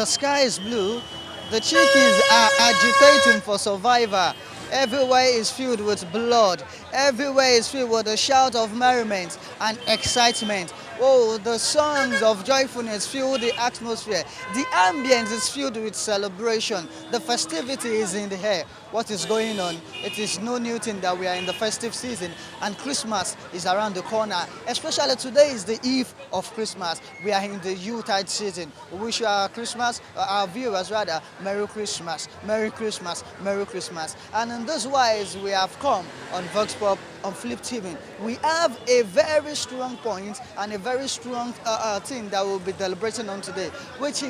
sky is blue. The chickens are agitating for survival. Everywhere is filled with blood. Everywhere is filled with a shout of merriment and excitement. Oh, the songs of joyfulness fill the atmosphere. The ambience is filled with celebration. The festivity is in the air. What is going on? It is no new thing that we are in the festive season and Christmas is around the corner. Especially today is the eve of Christmas. We are in the Yuletide season. We wish our our viewers rather, Merry Christmas, Merry Christmas, Merry Christmas. And in this wise, we have come on Vox Pop on Flip TV. We have a very strong point and a very strong thing that we'll be deliberating on today, which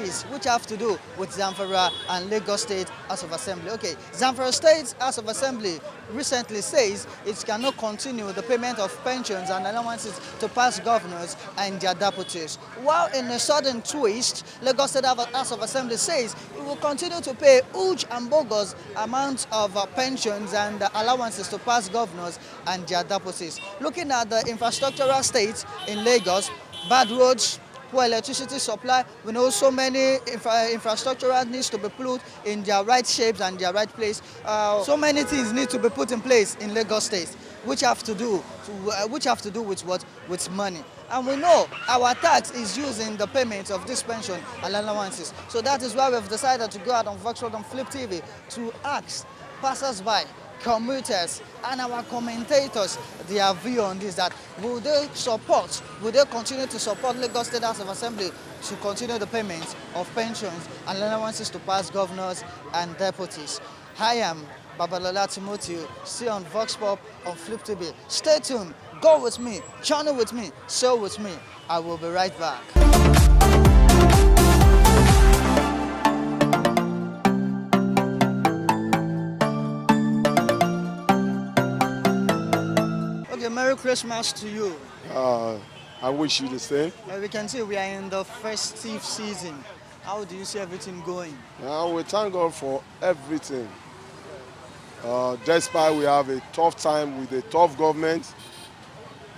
have to do with Zamfara and Lagos State House of Assembly. Okay, Zamfara State House of Assembly recently says it cannot continue the payment of pensions and allowances to past governors and their deputies. While in a sudden twist, Lagos State House of Assembly says it will continue to pay huge and bogus amounts of pensions and allowances to past governors and their deputies. Looking at the infrastructural state in Lagos, bad roads, poor electricity supply, we know so many infrastructural needs to be put in their right shapes and their right place. So many things need to be put in place in Lagos State, which have to do with what? With money. And we know our tax is used in the payment of this pension and allowances. So that is why we've decided to go out on Vox on Flip TV to ask passers-by, commuters, and our commentators their view on this, that will they continue to support Lagos State House of Assembly to continue the payments of pensions and allowances to past governors and deputies. I am Babalola Timothy, still on Vox Pop on Flip TV. Stay tuned, go with me, channel with me, sow with me. I will be right back. Okay, Merry Christmas to you. I wish you the same. We can see we are in the festive season. How do you see everything going? We thank God for everything. Despite we have a tough time with a tough government,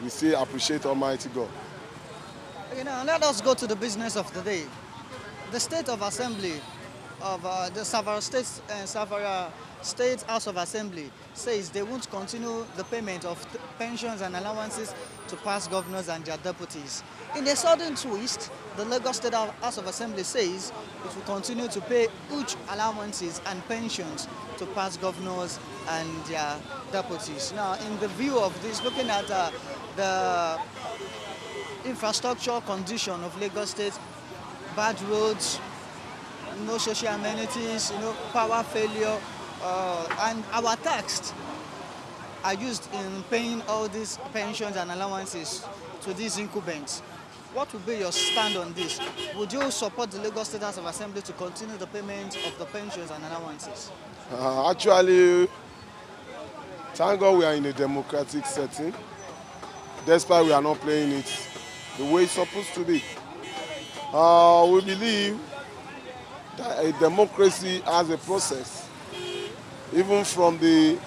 we still appreciate Almighty God. Okay, now let us go to the business of the day. The State of Assembly of the Savara State House of Assembly says they won't continue the payment of pensions and allowances to past governors and their deputies. In a sudden twist, the Lagos State House of Assembly says it will continue to pay huge allowances and pensions to past governors and their deputies. Now, in the view of this, looking at the infrastructure condition of Lagos State, bad roads, no social amenities, power failure, and our tax are used in paying all these pensions and allowances to these incumbents. What would be your stand on this? Would you support the Lagos State House of Assembly to continue the payment of the pensions and allowances? Actually, thank God we are in a democratic setting, despite we are not playing it the way it's supposed to be. We believe that a democracy has a process, even from the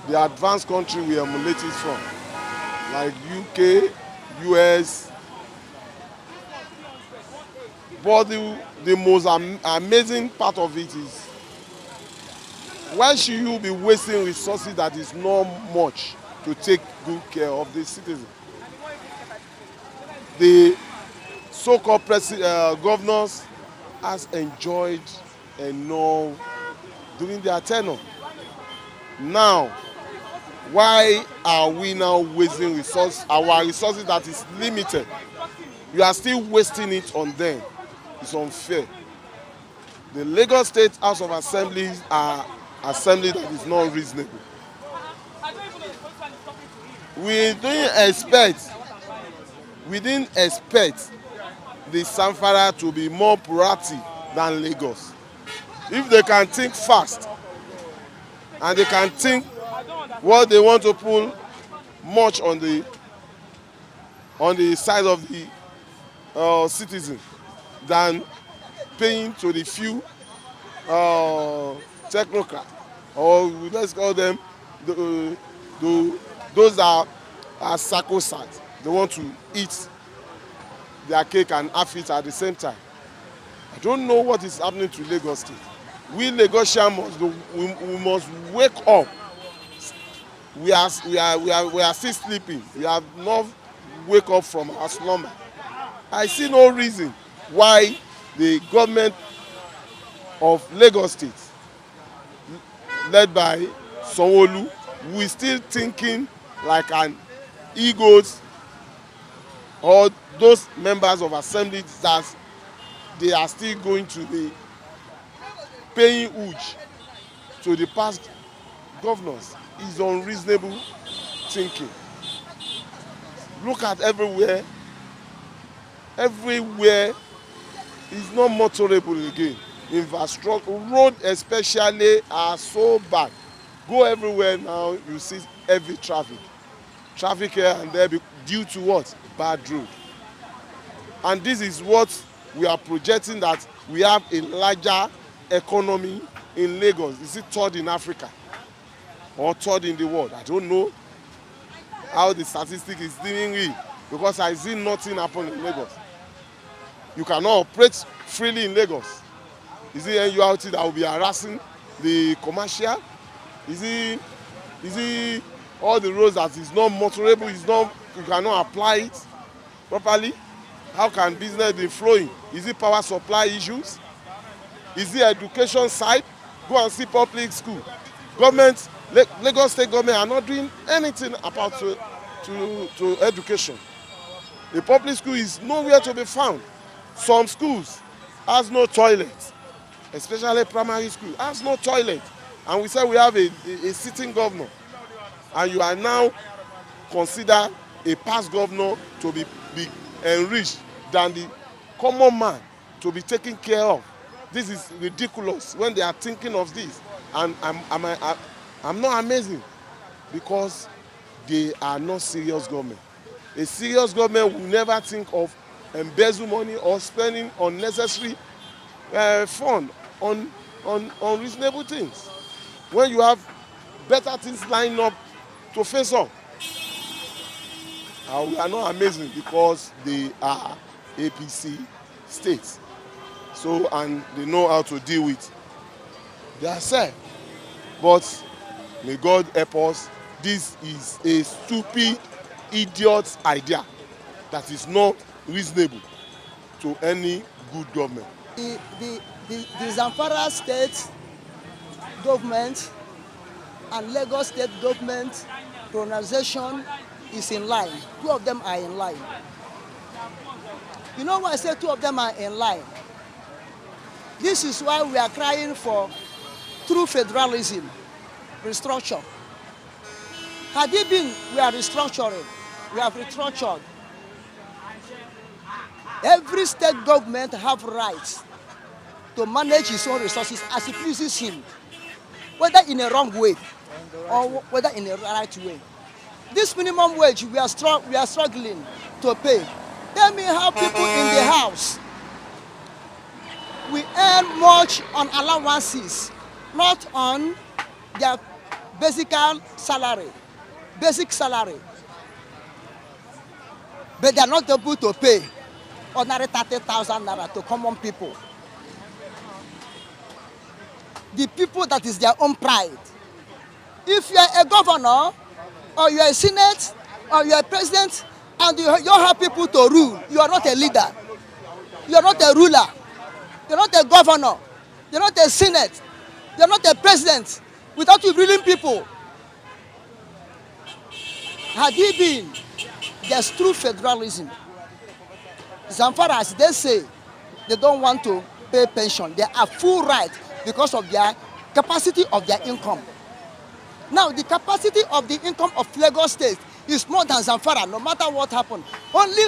advanced country we emulate it from, like UK, US. But the most amazing part of it is, why should you be wasting resources that is not much to take good care of the citizen? The so-called governors has enjoyed enough during their tenure. Now, why are we now wasting our resources that is limited? You are still wasting it on them. It's unfair. The Lagos State House of Assembly are assembly that is not reasonable. We didn't expect the Zamfara to be more proactive than Lagos. If they can think fast and they can think what they want to pull much on the side of the citizen than paying to the few technocrats, or let's call them those that are sacrosanct. They want to eat their cake and have it at the same time. I don't know what is happening to Lagos State. We Lagosians we must wake up. We are still sleeping. We have not wake up from our slumber. I see no reason why the government of Lagos State, led by Sanwo-Olu, we still thinking like an egos or those members of assembly that they are still going to be paying huge to the past governors is unreasonable thinking. Look at everywhere. Everywhere is not motorable again. Infrastructure, road especially are so bad. Go everywhere now, you see heavy traffic. Traffic here and there due to what? Bad road. And this is what we are projecting, that we have a larger economy in Lagos. Is it third in Africa or third in the world? I don't know how the statistic is dealing with, because I see nothing happen in Lagos. You cannot operate freely in Lagos. Is it NURT that will be harassing the commercial? Is it all the roads that is not motorable, you cannot apply it properly? How can business be flowing? Is it power supply issues? Is it education side? Go and see public school. Government, Lagos State government are not doing anything about to education. The public school is nowhere to be found. Some schools has no toilet, especially primary school has no toilet. And we say we have a sitting governor, and you are now consider a past governor to be enriched than the common man to be taken care of. This is ridiculous when they are thinking of this, and I'm not amazing, because they are not serious government. A serious government will never think of embezzle money or spending unnecessary fund on unreasonable things when you have better things lined up to face up. We are not amazing because they are APC states. So, and they know how to deal with themselves. But may God help us. This is a stupid, idiot idea that is not reasonable to any good government. The Zamfara state government and Lagos state government pronunciation is in line. Two of them are in line. You know why I say two of them are in line? This is why we are crying for true federalism, restructure. Had it been we are restructuring, we have restructured. Every state government have rights to manage his own resources as it pleases him, whether in a wrong way or whether in a right way. This minimum wage we are struggling to pay. Tell me how people in the house we earn much on allowances, not on their basic salary, but they are not able to pay ordinary 30,000 naira to common people. The people that is their own pride. If you are a governor, or you are a senate, or you are a president, and you have people to rule, you are not a leader. You are not a ruler. You are not a governor. You are not a senate. You are not a president without you ruling people. Had it been there's true federalism, Zamfara, as they say, they don't want to pay pension. They are full right because of their capacity of their income. Now, the capacity of the income of Lagos State is more than Zamfara, no matter what happened. Only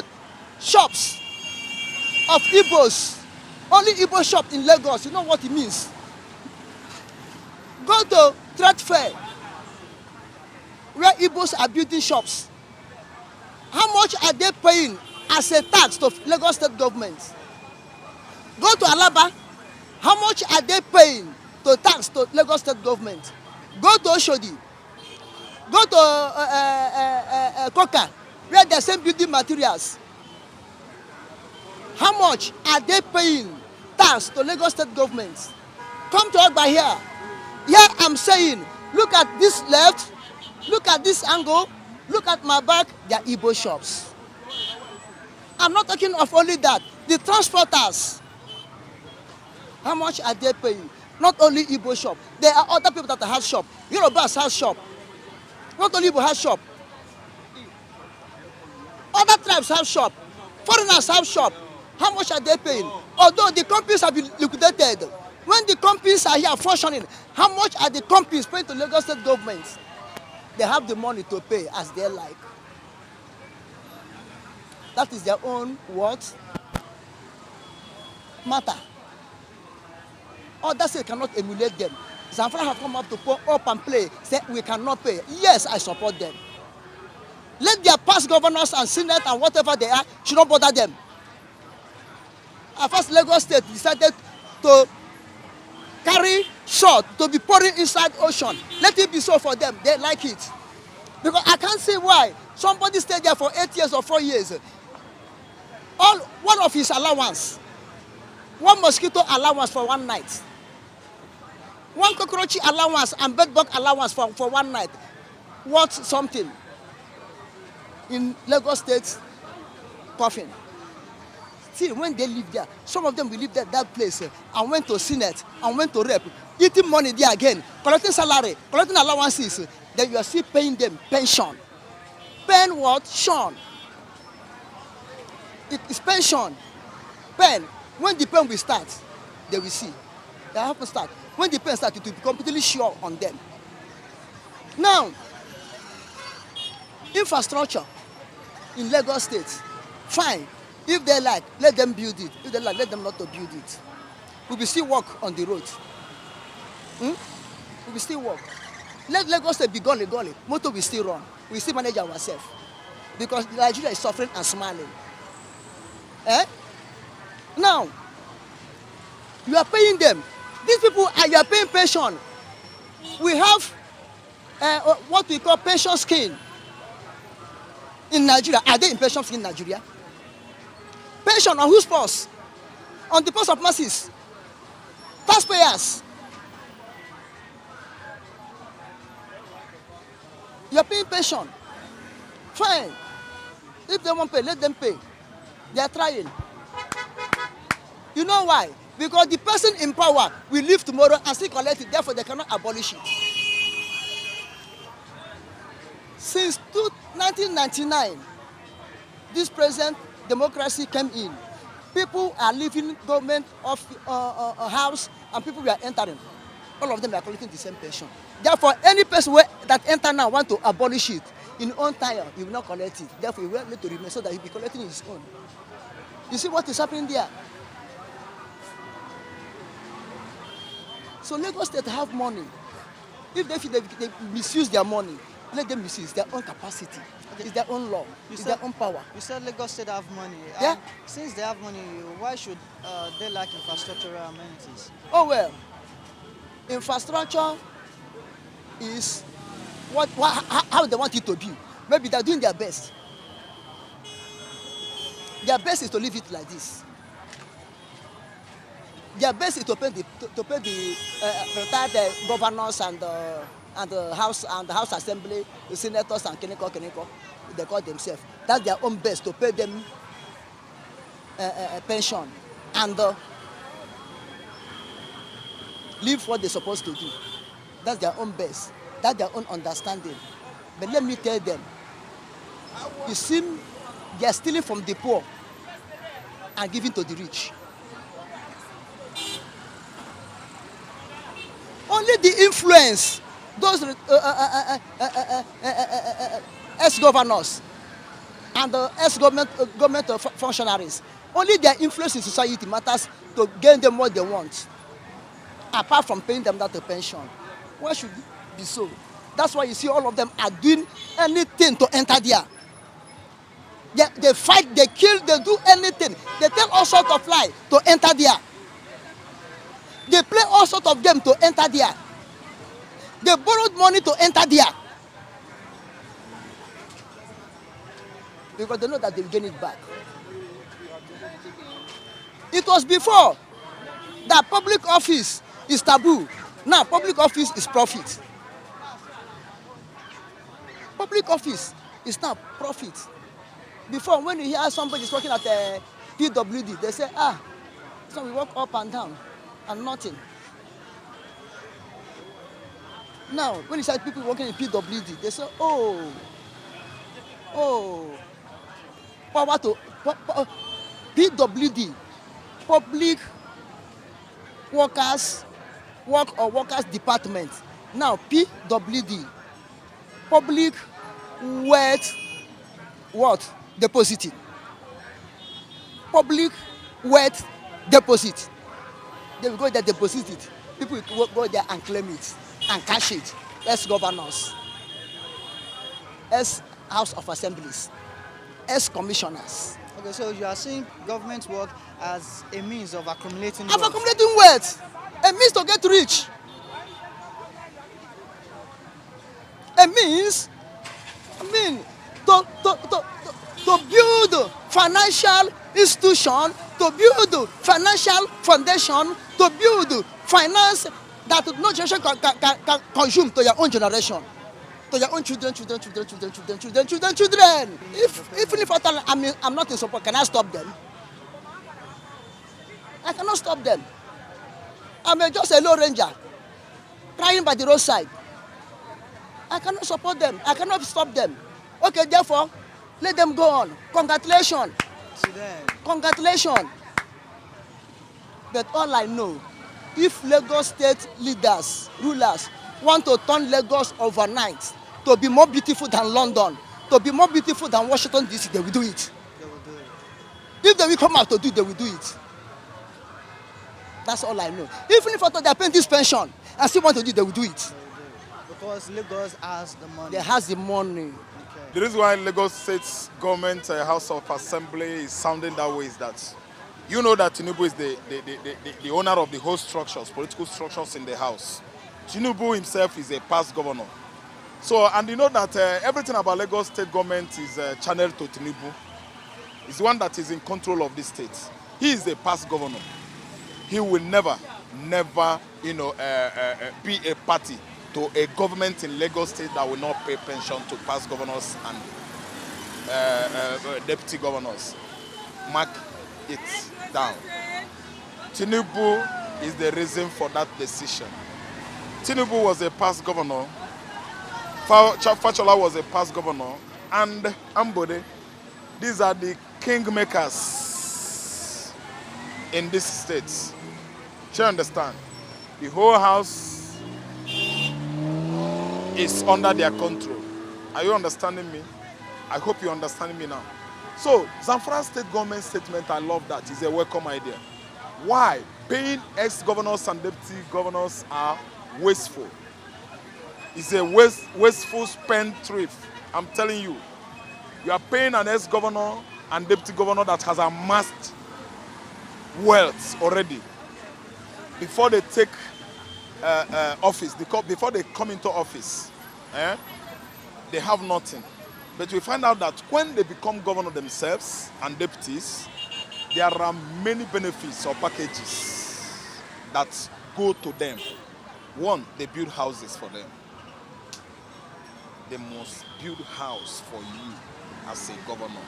shops of Igbos, only Igbo shop in Lagos, you know what it means. Go to trade fair, where Igbos are building shops. How much are they paying as a tax to Lagos State government? Go to Alaba, how much are they paying to tax to Lagos State government? Go to Oshodi, go to Koka, where they sell building materials. How much are they paying tax to Lagos State government. Come to Ogba here. Here I'm saying, look at this left, look at this angle, look at my back, they are Igbo shops. I'm not talking of only that. The transporters, how much are they paying? Not only Igbo shop. There are other people that have shop. Yorubas have shop. Not only Igbo have shop. Other tribes have shop. Foreigners have shop. How much are they paying? Although the companies have been liquidated, when the companies are here functioning, how much are the companies paying to Lagos State government? They have the money to pay as they like. That is their own what? Matter. Others say cannot emulate them. Zamfara have come up to pull up and play, say we cannot pay. Yes, I support them. Let their past governors and senate and whatever they are should not bother them. At first, Lagos State decided to carry salt to be pouring inside ocean. Let it be so for them. They like it. Because I can't see why somebody stayed there for 8 years or 4 years. One of his allowance, one mosquito allowance for one night, one cockroach allowance and bedbug allowance for one night, worth something in Lagos State coffin. See, when they live there, some of them will live there, that place and went to Senate and went to rep, eating money there again, collecting salary, collecting allowances. Then you are still paying them pension. Pen what? Sean. It is pension. Pen. When the pen will start, they will see. They have to start. When the pen starts, it will be completely sure on them. Now, infrastructure in Lagos State, fine. If they like, let them build it. If they like, let them not to build it. We will still walk on the road. We will still walk. Let Lagos State be gully. Motor will still run. We still manage ourselves. Because Nigeria is suffering and smiling. Now, you are paying them. These people, you are paying pension. We have what we call pension scheme in Nigeria. Are they in pension scheme in Nigeria? Pension on whose purse? On the purse of masses. Taxpayers. You are paying pension. Fine. If they won't pay, let them pay. They are trying. You know why? Because the person in power will leave tomorrow and still collect it. Therefore, they cannot abolish it. Since 1999, this present democracy came in. People are leaving government of house and people are entering. All of them are collecting the same pension. Therefore, any person that enter now want to abolish it, in own time, he will not collect it. Therefore, he will need to remain so that he will be collecting his own. You see what is happening there? So Lagos State have money. If they feel they misuse their money, let them misuse their own capacity. Okay. It's their own law. It's their own power. You said Lagos State have money. Yeah. Since they have money, why should they lack infrastructural amenities? Oh well, infrastructure is how they want it to be. Maybe they're doing their best. Their best is to leave it like this. Their best is to pay the retired governors and the house assembly, the senators and Keneko, they call themselves. That's their own best to pay them pension and leave what they're supposed to do. That's their own best. That's their own understanding. But let me tell them, you see, they are stealing from the poor and giving to the rich. Only the influence, those ex-governors and the ex-government functionaries, only their influence in society matters to gain them what they want, apart from paying them that pension. Why should it be so? That's why you see all of them are doing anything to enter there. They fight, they kill, they do anything. They tell all sorts of lies to enter there. They play all sorts of games to enter there. They borrowed money to enter there. Because they know that they will gain it back. It was before that public office is taboo. Now public office is profit. Public office is now profit. Before, when you hear somebody is working at a PWD, they say, so we walk up and down and nothing. Now, when you see people working in PWD, they say, oh, power to PWD, public workers department. Now PWD, public wealth what depositing. Public wealth deposit. They will go there, deposit it. People will go there and claim it and cash it. As governors, as House of Assemblies, as commissioners. Okay, so you are seeing government work as a means of accumulating Of wealth. accumulating wealth, a means to get rich. A means, to build financial institution, to build financial foundation, to build finance that no generation can consume to your own generation, to your own children. Even if I'm not in support, can I stop them? I cannot stop them. I'm just a low ranger, crying by the roadside. I cannot support them. I cannot stop them. Okay, therefore, let them go on. Congratulations. To them. Congratulations. But all I know, if Lagos state leaders, rulers, want to turn Lagos overnight to be more beautiful than London, to be more beautiful than Washington DC, they will do it. They will do it. If they will come out to do it, they will do it. That's all I know. Even if I thought they are paying this pension and still want to do it, they will do it. They will do it. Because Lagos has the money. They has the money. Okay. The reason why Lagos State government House of Assembly is sounding that way is that you know that Tinubu is the owner of the whole structures, political structures in the house. Tinubu himself is a past governor. So, and you know that everything about Lagos State government is channeled to Tinubu. He's the one that is in control of the state. He is a past governor. He will never, be a party to a government in Lagos State that will not pay pension to past governors and deputy governors. Mark it down. Tinubu is the reason for that decision. Tinubu was a past governor. Fachola was a past governor. And Ambode, these are the kingmakers in these states. Do you understand? The whole house is under their control. Are you understanding me? I hope you're understanding me now. So, Zamfara state government statement, I love that. It's a welcome idea. Why? Paying ex-governors and deputy governors are wasteful. It's a wasteful spendthrift. I'm telling you. You are paying an ex-governor and deputy governor that has amassed wealth already. Before they take office, before they come into office, they have nothing. But we find out that when they become governor themselves and deputies, there are many benefits or packages that go to them. One, they build houses for them. They must build house for you as a governor.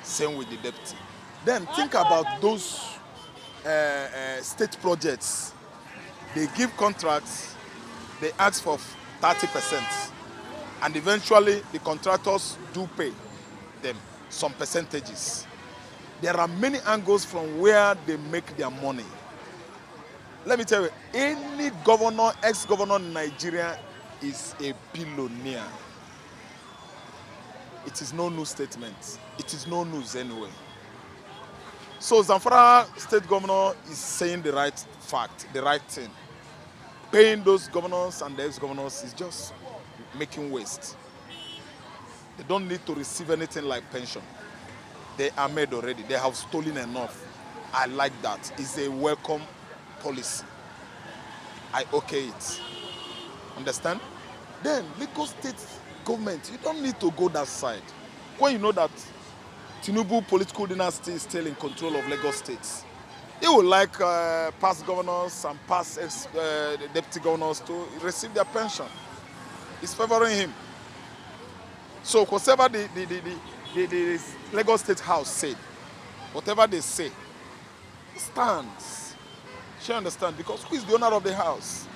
Same with the deputy. Then think about those state projects. They give contracts, they ask for 30%, and eventually the contractors do pay them some percentages. There are many angles from where they make their money. Let me tell you, any governor, ex-governor in Nigeria is a billionaire. It is no new statement. It is no news anyway. So Zamfara state governor is saying the right fact, the right thing. Paying those governors and the ex-governors is just making waste. They don't need to receive anything like pension. They are made already. They have stolen enough. I like that. It's a welcome policy. I okay it. Understand? Then Lagos state government, you don't need to go that side. When you know that Tinubu political dynasty is still in control of Lagos State. He would like past governors and past deputy governors to receive their pension. It's favoring him. So whatever the Lagos State House said, whatever they say, stands. She understand because who is the owner of the house?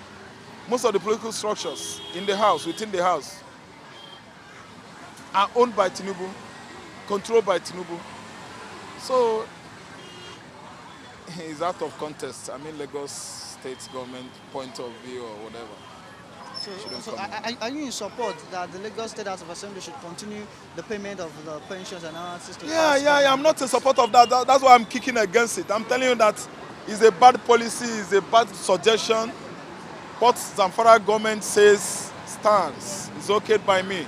Most of the political structures in the house, within the house, are owned by Tinubu, controlled by Tinubu. So he's out of contest. I mean, Lagos State government point of view or whatever. So are you in support that the Lagos State House of Assembly should continue the payment of the pensions and allowances to past Yeah. I'm not in support of that. That's why I'm kicking against it. I'm telling you that it's a bad policy, it's a bad suggestion. What Zamfara government says stands. It's okay by me.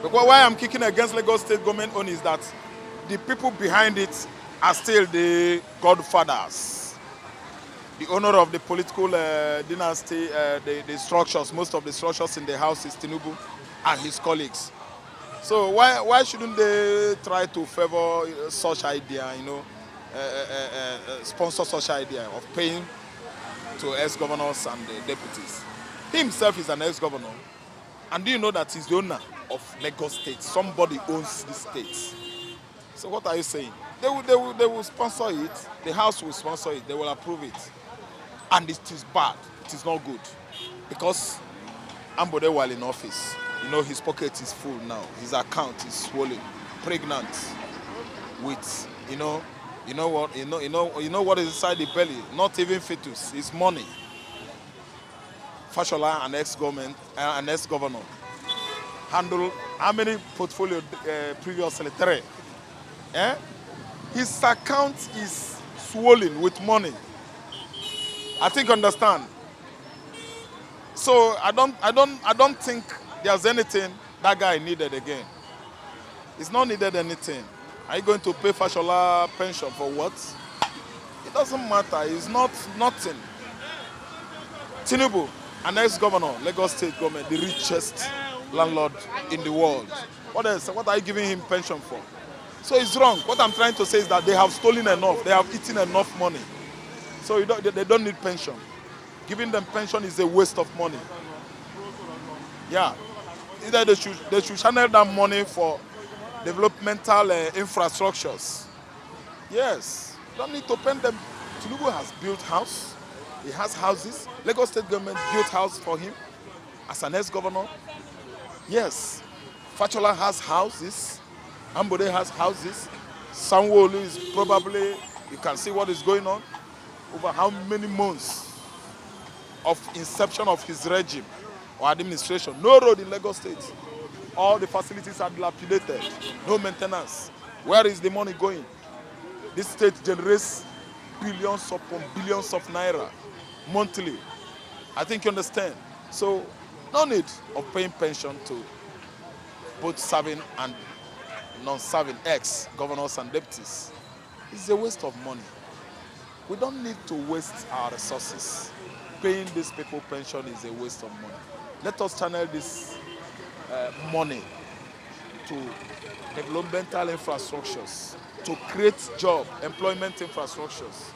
Because why I'm kicking against Lagos State government on is that the people behind it are still the godfathers. The owner of the political dynasty, the structures, most of the structures in the house is Tinubu and his colleagues. So why shouldn't they try to favor such idea, sponsor such idea of paying to ex-governors and the deputies? He himself is an ex-governor. And do you know that he's the owner of Lagos State? Somebody owns the state. So what are you saying? They will sponsor it. The house will sponsor it. They will approve it. And it is bad. It is not good. Because Ambode while in office, his pocket is full now. His account is swollen, pregnant with, you know what is inside the belly. Not even fetus. It's money. Fashola, an ex-governor, handle how many portfolio previously? 3. Eh? His account is swollen with money. I think understand. So I don't think there's anything that guy needed again. It's not needed anything. Are you going to pay Fashola pension for what? It doesn't matter. It's not nothing. Tinubu, an ex-governor, Lagos State government, the richest landlord in the world. What else? What are you giving him pension for? So it's wrong. What I'm trying to say is that they have stolen enough. They have eaten enough money. So they don't need pension. Giving them pension is a waste of money. Yeah. Either they should channel that money for developmental infrastructures. Yes. You don't need to pay them. Tinubu has built house. He has houses. Lagos State government built house for him as an ex-governor. Yes. Fachola has houses. Ambode has houses. Sanwo-Olu is probably, you can see what is going on. Over how many months of inception of his regime or administration. No road in Lagos State. All the facilities are dilapidated. No maintenance. Where is the money going? This state generates billions upon billions of naira monthly. I think you understand. So no need of paying pension to both serving and non-serving ex-governors and deputies. It's a waste of money. We don't need to waste our resources. Paying these people pension is a waste of money. Let us channel this money to developmental infrastructures, to create job, employment infrastructures,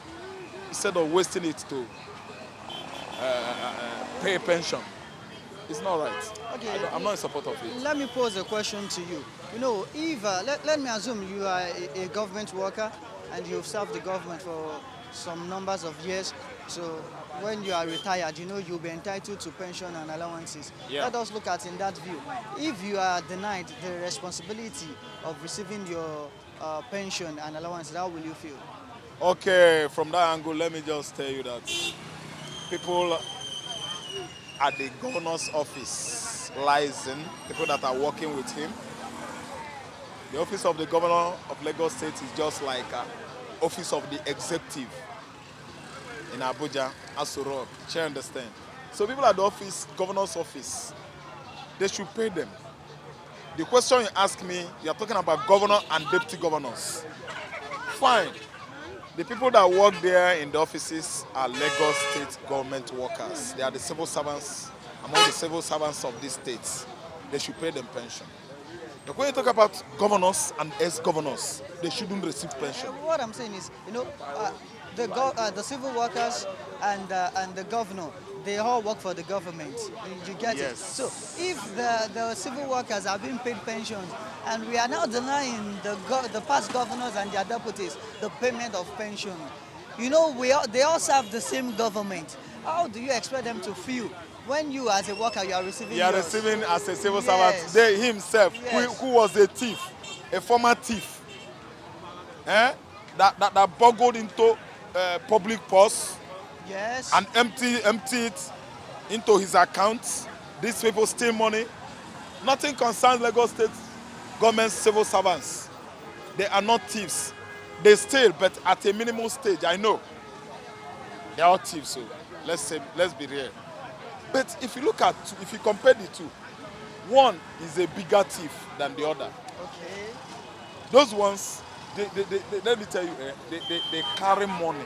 instead of wasting it to pay a pension. It's not right. Okay. I'm not in support of it. Let me pose a question to you. If let me assume you are a government worker and you've served the government for some numbers of years. So when you are retired, you'll be entitled to pension and allowances. Yeah. Let us look at in that view. If you are denied the responsibility of receiving your pension and allowances, how will you feel? Okay, from that angle, let me just tell you that people at the governor's office, liaison, people that are working with him, the office of the governor of Lagos State is just like office of the executive in Abuja, Aso Rock. You understand? So people at the office, governor's office, they should pay them. The question you ask me, you're talking about governor and deputy governors. Fine. The people that work there in the offices are Lagos State government workers. They are the civil servants, among the civil servants of these states. They should pay them pension. But when you talk about governors and ex-governors, they shouldn't receive pension. What I'm saying is, the civil workers and the governor, they all work for the government. You get it. So Yes. if the civil workers are being paid pensions, and we are now denying the past governors and their deputies the payment of pension, they all serve the same government. How do you expect them to feel when you, as a worker, you are receiving You are yours? receiving as a civil servant. Yes. They himself, Yes. who was a thief, a former thief, that boggled into public purse Yes. and empty it into his account. These people steal money. Nothing concerns Lagos State government civil servants. They are not thieves. They steal, but at a minimum stage. I know they are all thieves. So let's be real. But if you compare the two, one is a bigger thief than the other. Okay. Those ones, let me tell you, they carry money.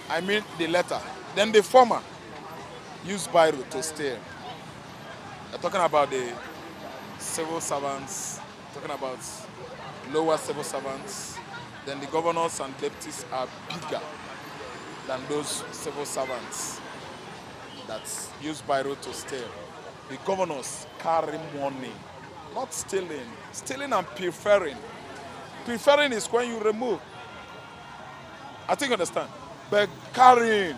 I mean the letter. Then the former use biro to steal. They're talking about the civil servants, talking about lower civil servants. Then the governors and deputies are bigger than those civil servants that use biro to steal. The governors carry money, not stealing. Stealing and preferring. Preferring is when you remove. I think you understand. But carrying,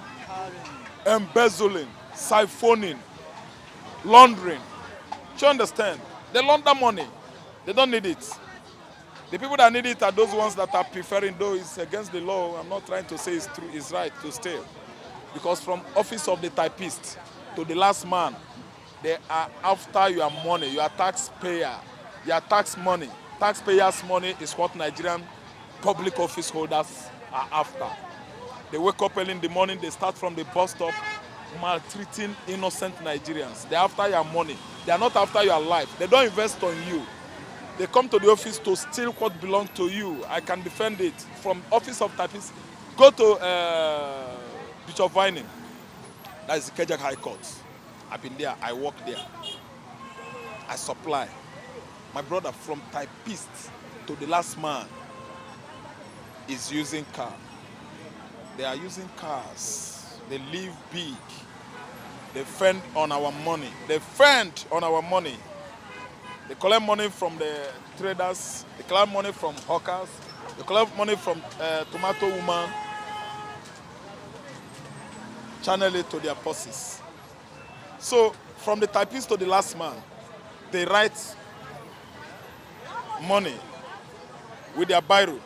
embezzling, siphoning, laundering. Do you understand? They launder money. They don't need it. The people that need it are those ones that are preferring, though it's against the law. I'm not trying to say it's true, it's right to steal. Because from office of the typist to the last man, they are after your money, your taxpayer, your tax money. Taxpayers' money is what Nigerian public office holders are after. They wake up early in the morning, they start from the bus stop, maltreating innocent Nigerians. They're after your money. They are not after your life. They don't invest on you. They come to the office to steal what belongs to you. I can defend it. From office of typist, go to Bishop Vining. That is the Kejak High Court. I've been there. I work there. I supply. My brother, from typist to the last man, is using car. They are using cars. They live big. They fend on our money. They fend on our money. They collect money from the traders. They collect money from hawkers. They collect money from tomato woman. Channel it to their purses. So, from the typist to the last man, they write money with their biro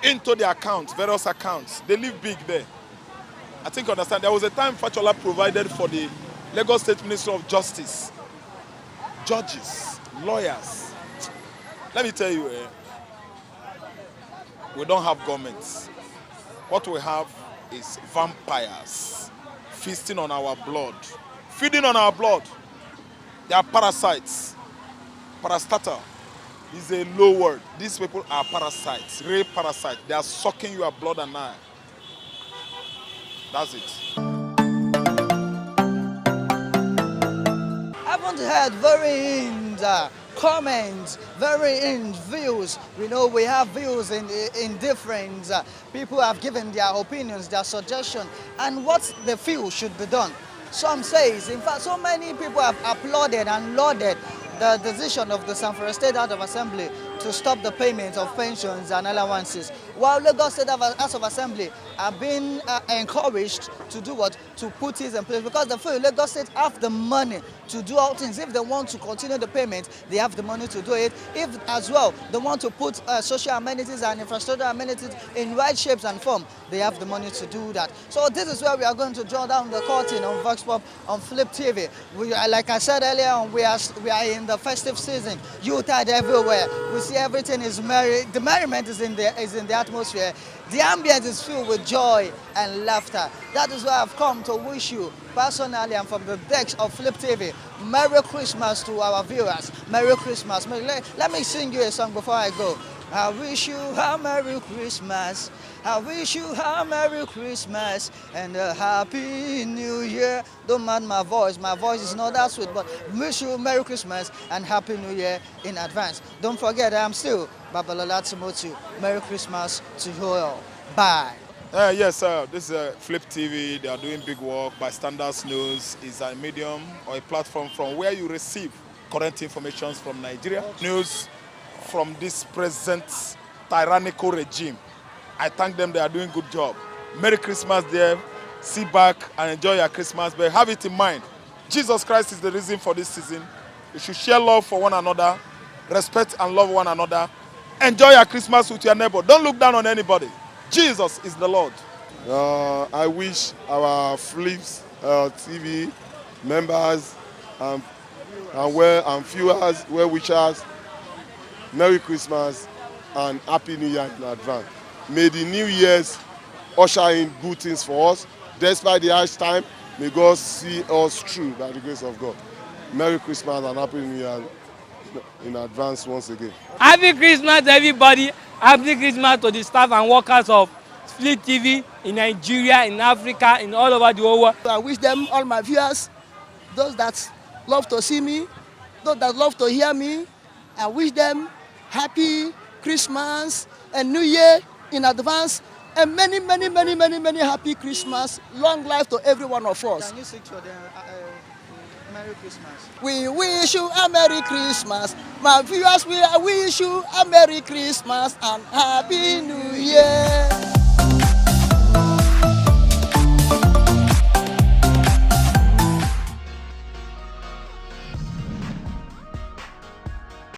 into the accounts, various accounts. They live big there. I think you understand. There was a time Fachola provided for the Lagos State Ministry of Justice, judges, lawyers. Let me tell you, we don't have governments. What we have is vampires feasting on our blood, feeding on our blood. They are parasites. Parastatal is a low word. These people are parasites, real parasites. They are sucking your blood and eye. That's it. I haven't heard varying comments, varying views. We have views in different. People have given their opinions, their suggestion, and what they feel should be done. Some says, in fact, so many people have applauded and lauded the decision of the Zamfara State House of Assembly to stop the payment of pensions and allowances, while Lagos State House of Assembly are being encouraged to do what? To put it in place, because they feel Lagos State have the money to do all things. If they want to continue the payment, they have the money to do it. If as well they want to put social amenities and infrastructure amenities in right shapes and form, they have the money to do that. So this is where we are going to draw down the curtain on Vox Pop on Flip TV. Like I said earlier on, we are in the festive season. Youth-tide everywhere. We see everything is merry. The merriment is in the atmosphere. The ambience is filled with joy and laughter. That is why I've come to wish you personally and from the decks of Flip TV, Merry Christmas to our viewers. Merry Christmas. Let me sing you a song before I go. I wish you a Merry Christmas. I wish you a Merry Christmas and a Happy New Year. Don't mind my voice. My voice is not that sweet, but wish you a Merry Christmas and Happy New Year in advance. Don't forget, I'm still Babalola Timothy. Merry Christmas to you all. Bye. Yes, sir. This is Flip TV. They are doing big work. By Standards News is a medium or a platform from where you receive current information from Nigeria. News from this present tyrannical regime. I thank them. They are doing good job. Merry Christmas there. Sit back and enjoy your Christmas. But have it in mind, Jesus Christ is the reason for this season. You should share love for one another, respect and love one another. Enjoy your Christmas with your neighbor. Don't look down on anybody. Jesus is the Lord. I wish our Flips TV members and viewers, well wishers, Merry Christmas and Happy New Year in advance. May the New Year's usher in good things for us. Despite the harsh time, may God see us through by the grace of God. Merry Christmas and Happy New Year in advance once again. Happy Christmas, everybody. Happy Christmas to the staff and workers of Fleet TV in Nigeria, in Africa, in all over the whole world. I wish them, all my viewers, those that love to see me, those that love to hear me, I wish them happy Christmas and New Year in advance, and many, many, many, many, many happy Christmas. Long life to every one of us. Can you sing to them Merry Christmas? We wish you a Merry Christmas. My viewers, we wish you a Merry Christmas and Happy New Year.